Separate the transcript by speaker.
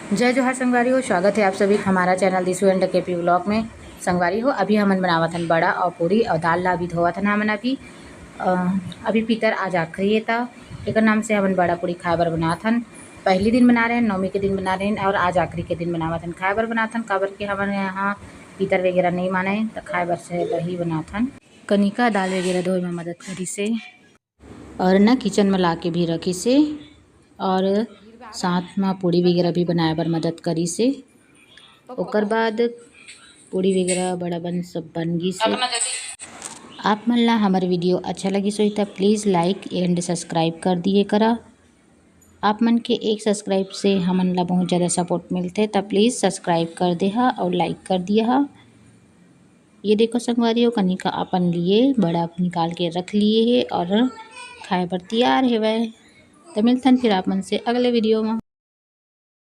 Speaker 1: जय जोहार संगवारी हो। स्वागत है आप सभी का हमारा चैनल दिशु एंड केपी ब्लॉग में। संगवारी हो अभी हमन बनावत हन बड़ा और पूरी और दाल ला अभी धोवत हन हमन अभी पीतर आज आखिरी है था एक नाम से हमन बड़ा पूरी खाए बर बनात हन। पहली दिन बना रहे हैं, नौमी के दिन बना रहे हैं और आज आखिरी के दिन बनावत हन। खाए बर बनात हन काबर के हमन यहाँ पीतर वगैरह नहीं माने तो खाए बर से वही बनात हन। कनिका दाल वगैरह धोए में मदद करी से और न किचन में ला के भी रखी से और साथ में पूड़ी वगैरह भी बनाए बर मदद करी से। ओकर बाद पूड़ी वगैरह बड़ा बन सब बन गई से। आप मन ला हमार वीडियो अच्छा लगी सो तो प्लीज़ लाइक एंड सब्सक्राइब कर दिए करा। आप मन के एक सब्सक्राइब से हमन ला बहुत ज़्यादा सपोर्ट मिलते तो प्लीज़ सब्सक्राइब कर दे हा और लाइक कर दिया हा। ये देखो संगवारियों कनिका अपन लिए बड़ा निकाल के रख लिए है और खाए पर तैयार है वह। तो मिलते हैं फिर आप मन से अगले वीडियो में।